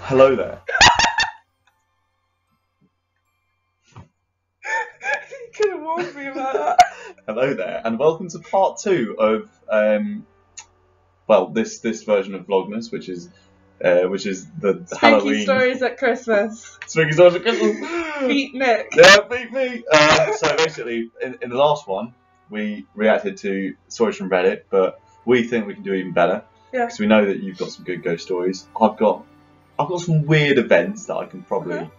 Hello there. You could have warned me about that. Hello there, and welcome to part 2 of this version of Vlogmas, which is the Spooky Halloween stories at Christmas. Spooky stories at Christmas. Beat Nick. Yeah, beat me. So basically, in the last one, we reacted to stories from Reddit, but we think we can do even better. Yeah. Because we know that you've got some good ghost stories. I've got some weird events that I can probably,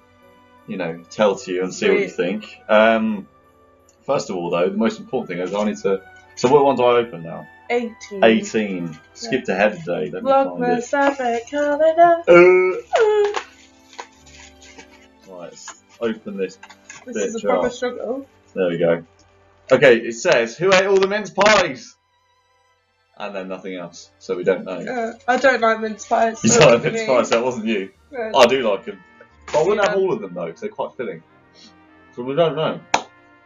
tell to you and see what you think. First of all, though, the most important thing is I need to. So what one do I open now? 18. 18. Skipped ahead today. Let me Vlogmas find Canada. it. Right, let's open this. This is a proper struggle. There we go. Okay, it says, who ate all the mince pies? And then nothing else, so we don't know. I don't like mince pies. You don't like mince pies, that wasn't you. No. I do like them. But I wouldn't have all of them though, because they're quite filling. So we don't know.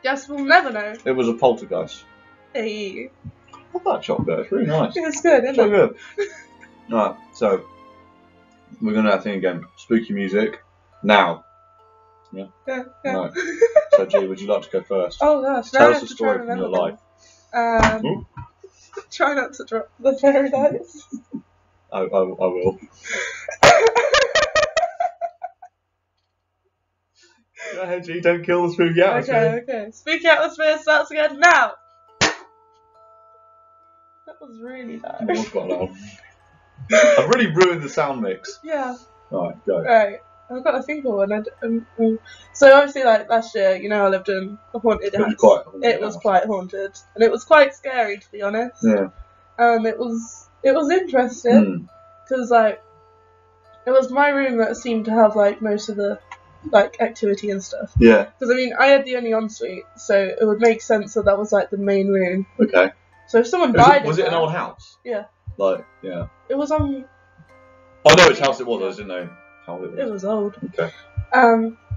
Guess we'll never know. It was a poltergeist. Hey. I love that chocolate, it's really nice. It's good, isn't So it? good. Right, so we're going to have a thing again. Spooky music. Now. Yeah? Yeah. No. So G, would you like to go first? Oh gosh, Tell now us a story from your life. Try not to drop the fairy lights. I will. Go ahead, G, don't kill the spooky atmosphere. Okay. Spooky atmosphere starts again now. That was really loud. It was quite loud. I've really ruined the sound mix. Yeah. Right, go. Right. I've got to think of one. So obviously, like last year, I lived in a haunted house. It was quite haunted, and it was quite scary, to be honest. Yeah. And it was interesting because it was my room that seemed to have like most of the activity and stuff. Yeah. Because I had the only ensuite, so it would make sense that was like the main room. Okay. So if someone died, was it an old house? Yeah. Yeah. It was on. I know which house it was. I just didn't know how it was. It was old. Okay.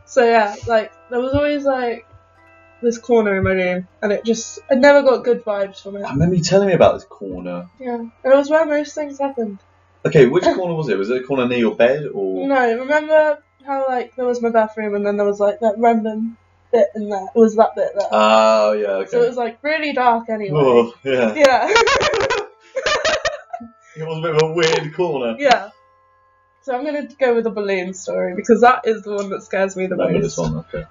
So yeah, there was always this corner in my room, and I never got good vibes from it. I remember you telling me about this corner. Yeah, and it was where most things happened. Okay, which corner was it? Was it a corner near your bed or? No, remember how there was my bathroom, and then there was that random bit in there. It was that bit there. Oh yeah. Okay. So it was really dark anyway. Oh yeah. Yeah. It was a bit of a weird corner. Yeah. So I'm gonna go with the balloon story because that is the one that scares me the most. This one, okay.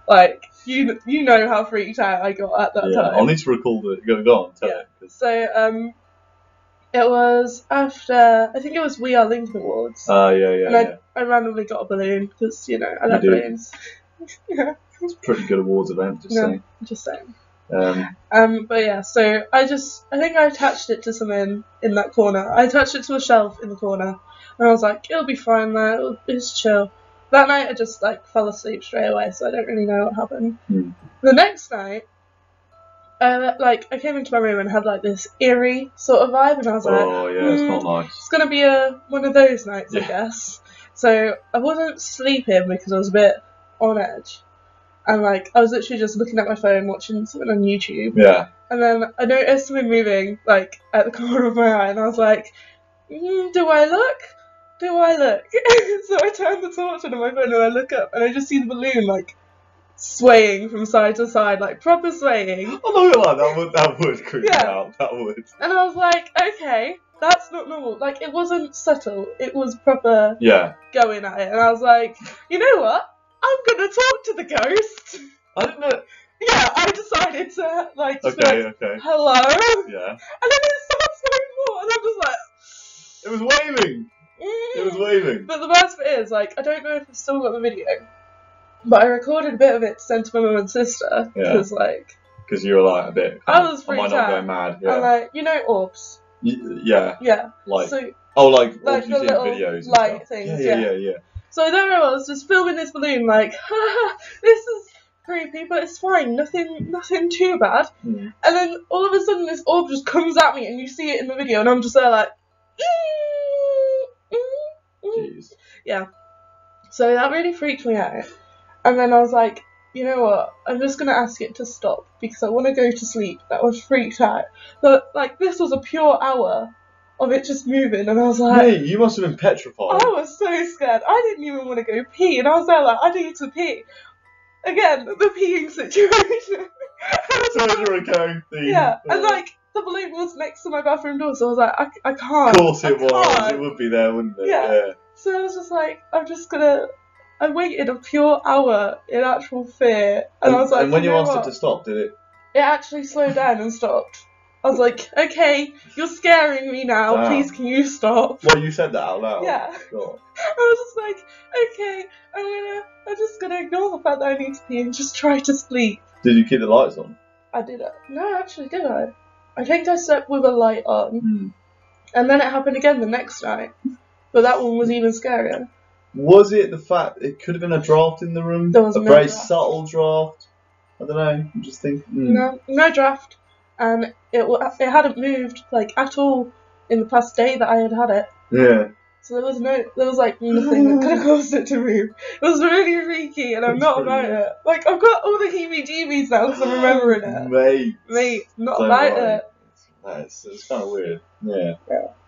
You know how freaked out I got at that time. I'll need to recall the. Go on, tell it. So it was after I think it was We Are Lincoln Awards. Yeah. I randomly got a balloon because I like balloons. Yeah. It's a pretty good awards event. Just saying. But yeah, so I think I attached it to something in that corner. I attached it to a shelf in the corner, and I was like, it'll be fine there. It's chill. That night I just fell asleep straight away, so I don't really know what happened. The next night, I came into my room and had this eerie sort of vibe, and I was like, oh yeah, it's not nice. It's gonna be one of those nights, I guess. So I wasn't sleeping because I was a bit on edge. And I was literally just looking at my phone, watching something on YouTube. Yeah. And then I noticed something moving, at the corner of my eye, and I was like, do I look? Do I look? So I turned the torch on my phone and I look up, and I just see the balloon, swaying from side to side, proper swaying. I'm not gonna lie, that would creep me out. That would. And I was like, okay, that's not normal. It wasn't subtle. It was proper going at it. And I was like, you know what? I'm gonna talk to the ghost. I didn't know. Yeah, I decided to okay. Hello. Yeah. And then it starts going more, and I'm just like. It was waving. It was waving. But the worst bit is I don't know if I've still got the video, but I recorded a bit of it to send to my mum and sister because Because you were a bit. I was freaked out. Am I not going mad? Yeah. I'm orbs. Yeah. Yeah. Orbs the little videos light things. Yeah. So I don't know, I was just filming this balloon this is creepy, but it's fine, nothing too bad. And then all of a sudden this orb just comes at me and you see it in the video and I'm just there Jeez. Yeah. So that really freaked me out. And then I was like, you know what, I'm just going to ask it to stop because I want to go to sleep. I was freaked out. But this was a pure hour of it just moving, and I was like, Mate, you must have been petrified. I was so scared. I didn't even want to go pee, and I was there like, I need to pee. Again, the peeing situation. So it's a recurring theme. Yeah, and like the balloon was next to my bathroom door, so I was like, I can't. Of course it was. Can't. It would be there, wouldn't it? Yeah. So I was just like, I waited a pure hour in actual fear, and I was like, and when you asked what? it to stop, did it? It actually slowed down and stopped. I was like, okay, you're scaring me now. Damn. Please, can you stop? Well, you said that out loud. Yeah. God. I was just like, okay, I'm just gonna ignore the fact that I need to pee and just try to sleep. Did you keep the lights on? I did it. No, actually, did I? I think I slept with a light on, and then it happened again the next night, but that one was even scarier. Was it the fact it could have been a draft in the room? There was a no very draft. subtle draft. I don't know. I'm just thinking. No draft, and it hadn't moved like at all in the past day that I had it. Yeah. So there was like nothing that could have caused it to move. It was really freaky, and I'm not about it. Like, I've got all the heebie-jeebies now because I'm remembering it. Mate, not about it. It's kind of weird.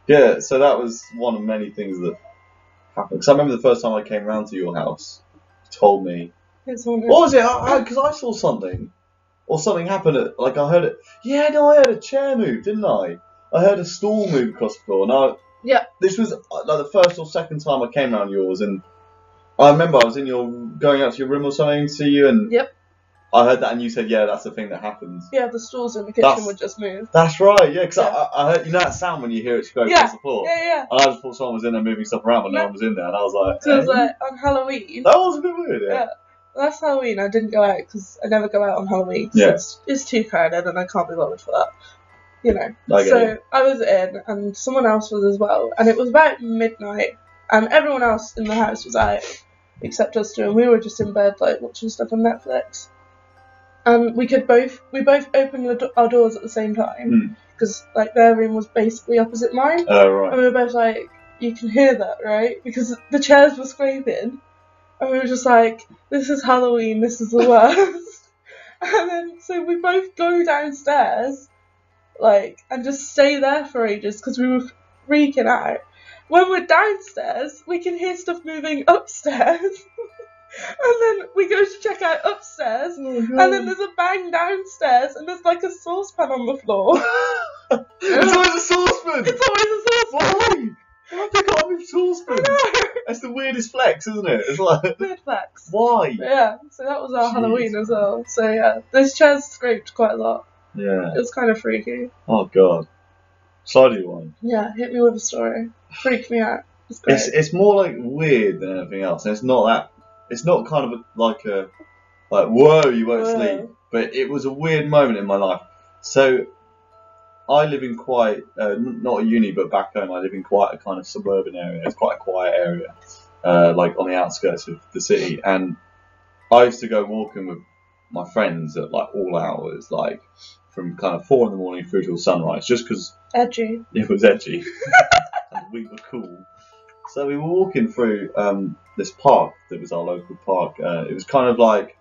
Yeah. So that was one of many things that happened. Because I remember the first time I came round to your house, you told me. It's haunted. What was it? Because I saw something, or something happened. I heard it. Yeah, no, I heard a chair move, didn't I? I heard a stool move across the floor. Now, yeah. This was like the first or second time I came round yours, and I remember I was going out to your room or something to see you, and yep. I heard that, and you said, "Yeah, that's the thing that happens." Yeah, the stools in the kitchen would just move. That's right. Yeah, because I heard that sound when you hear it scrape across the floor. Yeah. And I just thought someone was in there moving stuff around, but no one was in there, and I was like, So it was like on Halloween. That was a bit weird. Yeah. Last Halloween, I didn't go out because I never go out on Halloween. Yeah. It's too crowded, and I can't be bothered for that. You know, I was in, and someone else was as well, and it was about midnight, and everyone else in the house was out, except us two, and we were just in bed, like, watching stuff on Netflix, and we both opened our doors at the same time, because, like, their room was basically opposite mine, right. and we were both like, you can hear that, right, because the chairs were scraping, and we were just like, this is Halloween, this is the worst, and then, so we both go downstairs, like, and just stay there for ages because we were freaking out. When we're downstairs, we can hear stuff moving upstairs, and then we go to check out upstairs, and then there's a bang downstairs, and there's like a saucepan on the floor. It's always a saucepan. It's always a saucepan. Why? Why they got a big saucepan? That's the weirdest flex, isn't it? It's like weird flex. Why? Yeah. So that was our Halloween as well. So yeah, those chairs scraped quite a lot. Yeah. It was kind of freaky. Oh god. Slidey one. Yeah, hit me with a story. Freaked me out. It's great. It's more like weird than anything else. And it's not kind of like whoa, you won't sleep. But it was a weird moment in my life. So I live in quite not a uni, but back home I live in quite a kind of suburban area. It's quite a quiet area, like on the outskirts of the city. And I used to go walking with my friends at like all hours, like from kind of 4 a.m. through till sunrise, just because edgy. It was edgy. And we were cool. So we were walking through this park that was our local park. It was kind of like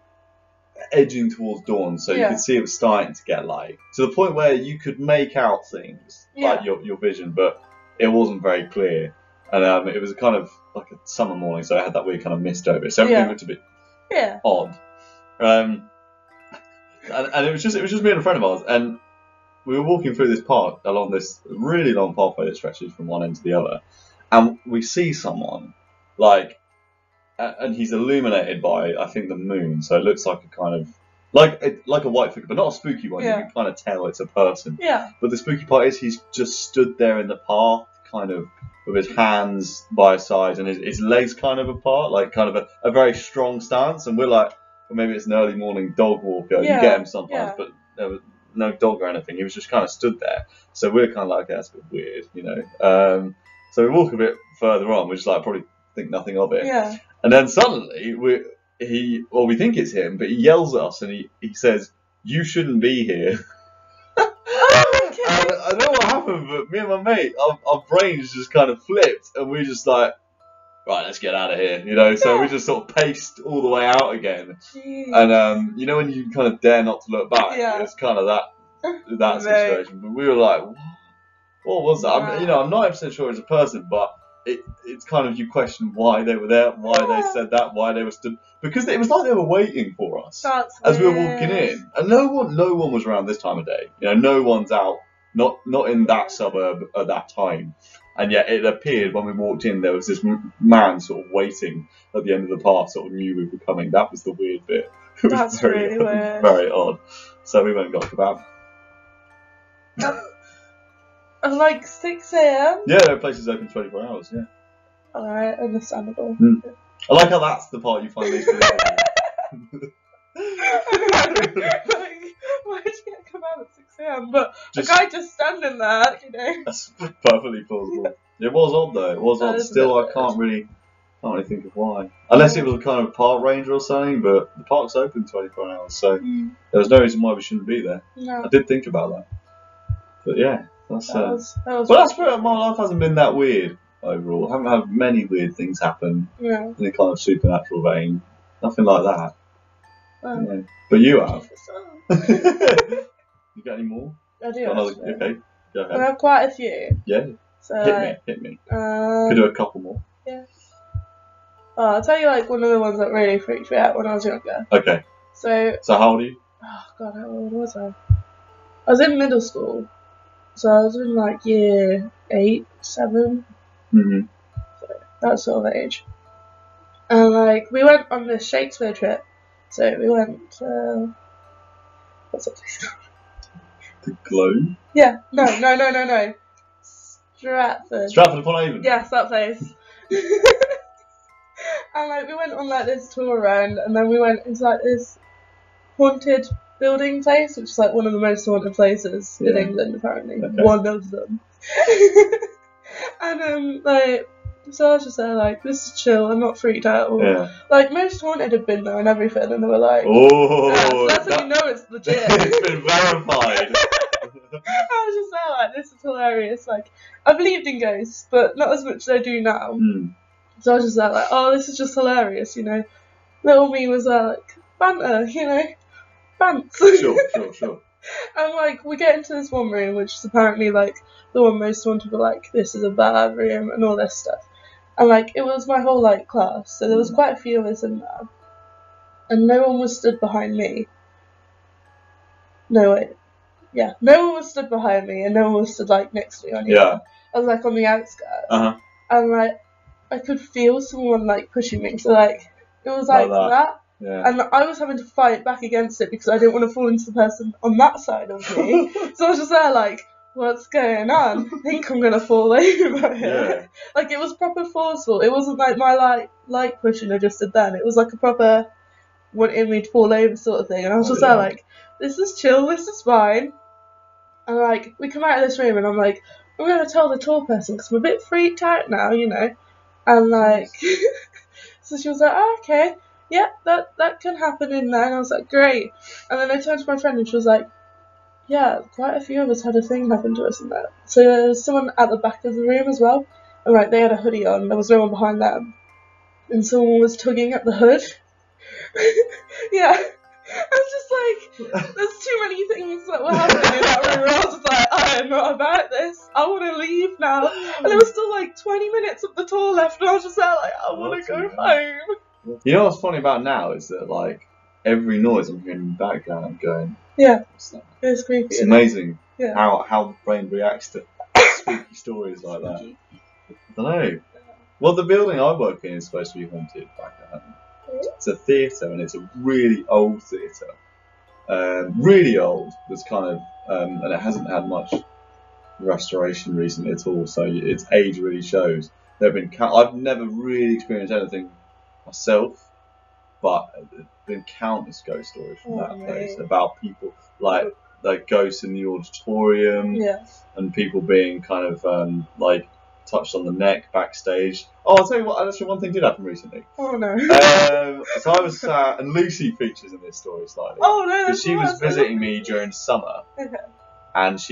edging towards dawn, so you could see it was starting to get light to the point where you could make out things like your vision, but it wasn't very clear. And it was kind of like a summer morning, so it had that weird kind of mist over it, so everything looked a bit odd. And it was just me and a friend of ours, and we were walking through this park along this really long pathway that stretches from one end to the other, and we see someone and he's illuminated by, I think, the moon, so it looks like a kind of like a white figure, but not a spooky one. You can kind of tell it's a person. Yeah. But the spooky part is he's just stood there in the path, kind of with his hands by his sides and his legs kind of apart, like kind of a very strong stance, and we're like, well, maybe it's an early morning dog walker. You get him sometimes, but there was no dog or anything. He was just kind of stood there. So we're kind of like, okay, that's a bit weird, you know. So we walk a bit further on. We just like probably think nothing of it. Yeah. And then suddenly we think it's him, but he yells at us and he says, "You shouldn't be here." Okay. And I don't know what happened, but me and my mate, our brains just kind of flipped, and we just like, right, let's get out of here, you know. So we just sort of paced all the way out again. Jeez. And you know when you kind of dare not to look back, it's kind of that situation. But we were like, what? What was that? I'm 90% sure it's a person, but it's kind of, you question why they were there, why they said that, why they were stood, because it was like they were waiting for us as we were walking in, and no one was around this time of day. No one's out, not in that suburb at that time, and yet it appeared when we walked in there was this man sort of waiting at the end of the path, sort of knew we were coming. That was the weird bit. It was That's really weird. Very odd. So we went and got a kebab. At like 6 a.m? Yeah, there are places open 24 hours, yeah. Alright, understandable. I like how that's the part you find least believable. Why did you get a kebab at 6 a.m? But a guy just standing there, That's perfectly plausible. It was odd though, it was odd. Still, I can't really think of why. Unless it was a kind of park ranger or something, but the park's open 24 hours, so there was no reason why we shouldn't be there. No. I did think about that. But yeah, that's where my life hasn't been that weird overall. I haven't had many weird things happen in a kind of supernatural vein. Nothing like that. Yeah. But you have. You got any more? I do. Okay, go ahead. I have quite a few. Yeah. So, hit me. Could do a couple more. Yeah. Oh, I'll tell you one of the ones that really freaked me out when I was younger. Okay. So how old are you? Oh God, how old was I? I was in middle school. So I was in year 8, 7. Mm-hmm. So that sort of age. And we went on this Shakespeare trip. So we went what's that place called? The Globe? Yeah. No. Stratford. Stratford upon Avon. Yes, that place. And we went on this tour around, and then we went into this haunted building place, which is one of the most haunted places in England, apparently. Okay. One of them. And so I was just there this is chill, I'm not freaked out. Or, most haunted had been there and everything, and they were like, oh, so that's how you know it's legit. It's been verified. I was just there this is hilarious. I believed in ghosts, but not as much as I do now. So I was just there oh, this is just hilarious, Little me was banter, Bants. Sure. And we get into this one room, which is apparently the one most haunted, were this is a bad room and all this stuff. And it was my whole class, so there was quite a few of us in there. And no one was stood behind me. No, wait. Yeah, no one was stood behind me, and no one was stood next to me on either. Yeah. I was on the outskirts. Uh-huh. And I could feel someone pushing me, so it was that. Yeah. And I was having to fight back against it because I didn't want to fall into the person on that side of me. So I was just there what's going on? I think I'm gonna fall over here. Yeah. It was proper forceful. It wasn't my light pushing I just did then. It was a proper wanting me to fall over sort of thing. And I was just there this is chill, this is fine. And we come out of this room and I'm I'm gonna tell the tour person because I'm a bit freaked out now, And so she was oh, okay. Yeah, that can happen in there. And I was great. And then I turned to my friend and she was yeah, quite a few of us had a thing happen to us in there. So there was someone at the back of the room as well. And they had a hoodie on. There was no one behind them. And someone was tugging at the hood. Yeah. I was just there's too many things that were happening in that room. I was just I am not about this. I want to leave now. And there was still 20 minutes of the tour left. And I was just I want to go home. You know what's funny about now is that every noise I'm hearing in the background, I'm going, yeah, it's creepy. It's amazing how the brain reacts to spooky stories like that. I don't know. Well, the building I work in is supposed to be haunted back at home. It's a theatre, and it's a really old theatre. Really old. It's kind of, and it hasn't had much restoration recently at all, so its age really shows. There have been I've never really experienced anything myself, but there's been countless ghost stories from that place about people like ghosts in the auditorium, and people being kind of touched on the neck backstage. Oh, I'll tell you what, actually one thing did happen recently. Oh no. So I was and Lucy features in this story slightly. Oh no, because she was visiting me during summer, and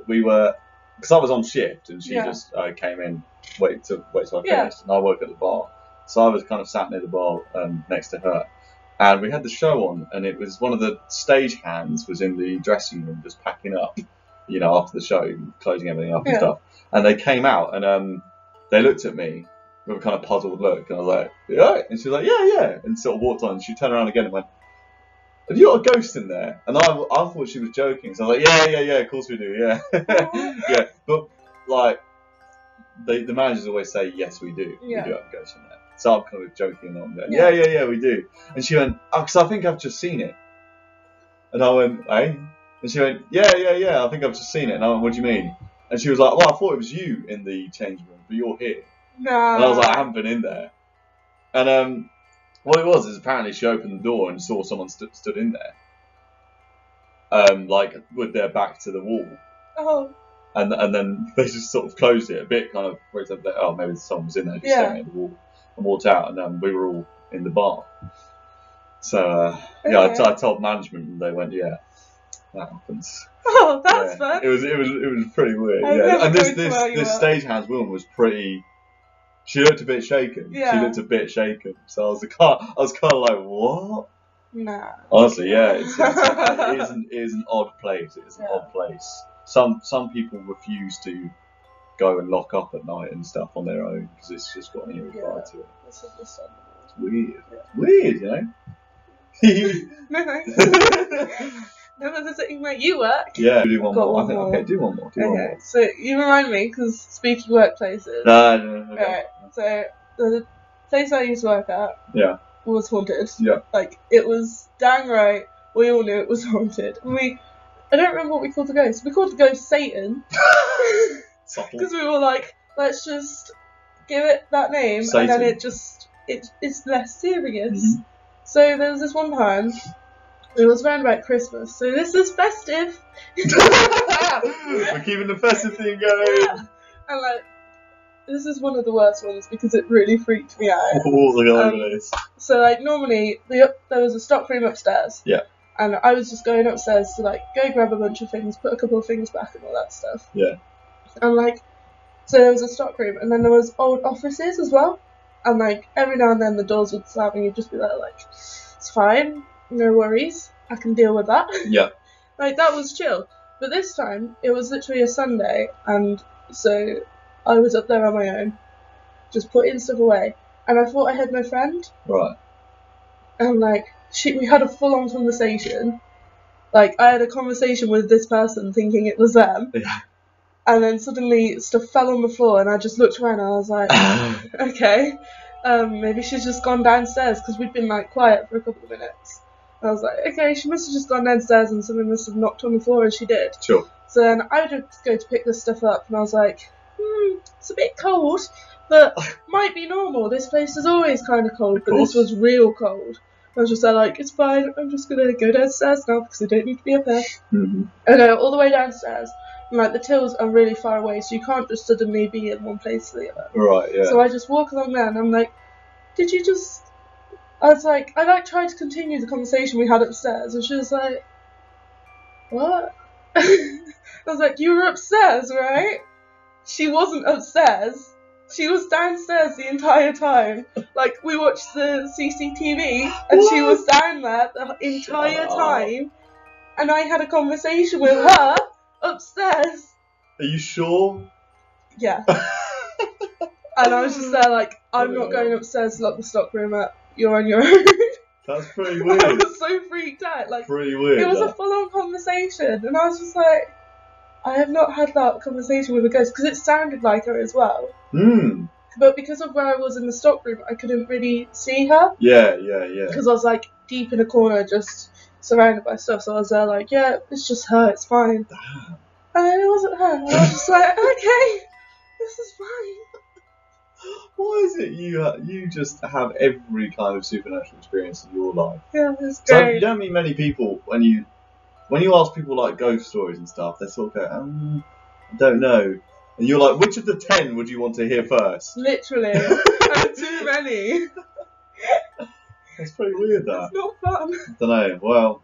we were because I was on shift, and she just came in, wait till I finished, and I work at the bar. So I was kind of sat near the bar next to her, and we had the show on, and it was one of the stage hands was in the dressing room just packing up, you know, after the show, closing everything up and Yeah. stuff. And they came out and they looked at me with a kind of puzzled look, and I was like, yeah, and she was like, yeah, and sort of walked on. And she turned around again and went, have you got a ghost in there? And I thought she was joking, so I was like, yeah, of course we do, yeah, yeah. But like, the managers always say, yes, we do, we do have a ghost in there. So I'm kind of joking on that. Yeah, we do. And she went, oh, because I think I've just seen it. And I went, eh? And she went, yeah, I think I've just seen it. And I went, what do you mean? And she was like, well, I thought it was you in the change room, but you're here. No. And I was like, I haven't been in there. And what it was is apparently she opened the door and saw someone stood in there, like with their back to the wall. Oh. And then they just sort of closed it a bit, kind of, where it's like, oh, maybe someone was in there just staring at the wall, and walked out, and we were all in the bar. So I told management, and they went, yeah, that happens. Oh, that's fun. It was pretty weird. And this stagehand woman was pretty. She looked a bit shaken. Yeah. She looked a bit shaken. So I was kind of like, what? Nah. Honestly, yeah, it is an odd place. It is an odd place. Some people refuse to go and lock up at night and stuff on their own because it's just got an eerie vibe to it. That's understandable. It's weird. Yeah. Weird, you know. Never visiting where you work. Yeah, do one more. Okay, do one more. One more. So you remind me, because spooky workplaces. No. Okay. Right. So the place I used to work at was haunted. Yeah. Like, it was dang right. We all knew it was haunted. And I don't remember what we called the ghost. We called the ghost Satan. Because we were like, let's just give it that name, Satan. And then it's less serious. Mm-hmm. So there was this one time. It was around about Christmas, so this is festive. We're keeping the festive thing going. Yeah. And like, this is one of the worst ones because it really freaked me out. So like, normally there was a stockroom upstairs. Yeah. And I was just going upstairs to like go grab a bunch of things, put a couple of things back and all that stuff. Yeah. And like, so there was a stockroom, and then there was old offices as well. And like, every now and then the doors would slam, and you'd just be there like, it's fine. No worries, I can deal with that. Yeah. Like, that was chill. But this time, it was literally a Sunday, and so I was up there on my own, just putting stuff away. And I thought I had my friend. Right. And like, we had a full-on conversation. Like, I had a conversation with this person thinking it was them. Yeah. And then suddenly stuff fell on the floor, and I just looked around and I was like, okay, maybe she's just gone downstairs, because we'd been like quiet for a couple of minutes. I was like, okay, she must have just gone downstairs and someone must have knocked on the floor, and she did. Sure. So then I just go to pick this stuff up, and I was like, it's a bit cold, but might be normal. This place is always kind of cold, but this was real cold. I was just like, it's fine, I'm just going to go downstairs now because I don't need to be up there. Mm-hmm. I go all the way downstairs, and like, the tills are really far away, so you can't just suddenly be in one place to the other. Right, yeah. So I just walk along there, and I'm like, did you just... I tried to continue the conversation we had upstairs, and she was like, what? I was like, you were upstairs, right? She wasn't upstairs. She was downstairs the entire time. Like, we watched the CCTV, and she was down there the entire time, and I had a conversation with her upstairs. Are you sure? Yeah. And I was just there like, I'm not going upstairs to lock the stockroom up. You're on your own. That's pretty weird. I was so freaked out. Like, pretty weird. It was a full-on conversation, and I was just like, I have not had that conversation with a ghost, because it sounded like her as well. But because of where I was in the stockroom, I couldn't really see her. Yeah. Because I was like deep in a corner, just surrounded by stuff. So I was there like, yeah, it's just her. It's fine. And then it wasn't her. And I was just like, okay, this is fine. Why is it you just have every kind of supernatural experience in your life? Yeah, it's great. So you don't meet many people when you ask people like ghost stories and stuff, they sort of go, I don't know. And you're like, which of the 10 would you want to hear first? Literally. And too many. That's pretty weird, that. It's not fun. I don't know. Well,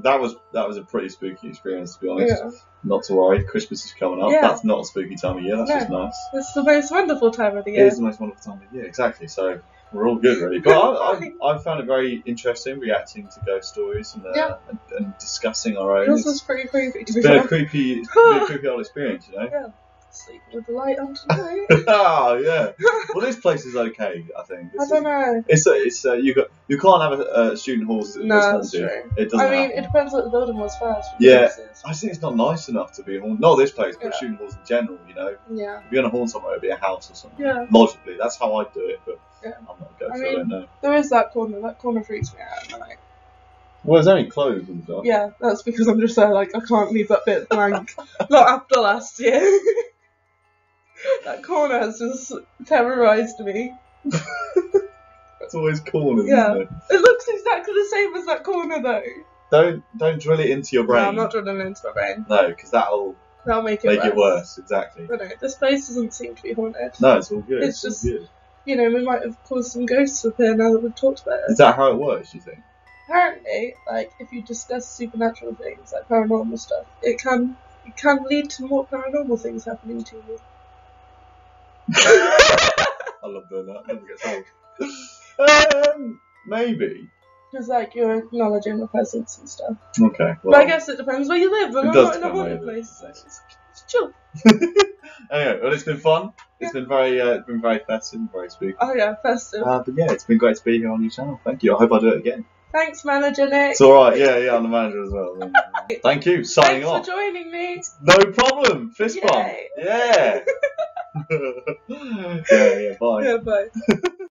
that was a pretty spooky experience, to be honest. Yeah. Not to worry, Christmas is coming up. Yeah. That's not a spooky time of year, that's just nice. It's the most wonderful time of the year. It is the most wonderful time of the year, exactly. So We're all good, really. But I found it very interesting reacting to ghost stories and discussing our own. Yours was pretty creepy. It's been a creepy old experience, you know. Yeah. Sleeping with the light on tonight. Oh yeah. Well, this place is okay, I think. I don't know. It's you can't have a student hall that's That's haunted. true. It doesn't. I mean, happen. it depends what the building was first. Yeah. I just think it's not nice enough to be haunted. Not this place, but Yeah. student halls in general. You know. Yeah. If you're gonna haunt somewhere, it'd be a house or something. Yeah. Logically, that's how I do it. But Yeah. I'm not a ghost. I I don't know. There is that corner. That corner freaks me out at night. Well, it's only closed and stuff. Yeah, that's because I'm just there like I can't leave that bit blank. Not after last year. That corner has just terrorised me. It's always corners, Yeah. isn't it? It looks exactly the same as that corner though. Don't drill it into your brain. No, I'm not drilling into my brain. No, because that'll make it worse. Exactly. But no, this place doesn't seem to be haunted. No, it's all good. It's all just- good. You know, we might have caused some ghosts to appear now that we've talked about it. Is that how it works? Do you think? Apparently, like if you discuss supernatural things like paranormal stuff, it can lead to more paranormal things happening to you. I love doing that. Never gets old. Maybe. Because like you're acknowledging the presence and stuff. Okay. Well, But I guess it depends where you live. And It I'm does not in a depend where haunted you live. place, so it's chill. Anyway, well, it's been fun. It's been very festive, very spooky. Oh yeah, festive. But yeah, it's been great to be here on your channel. Thank you. I hope I do it again. Thanks, Manager Nick. It's all right. Yeah, I'm the manager as well. Thank you. Signing Thanks off. for joining me. No problem. Fist bump. Yay. Yeah. Yeah. Bye. Yeah, bye.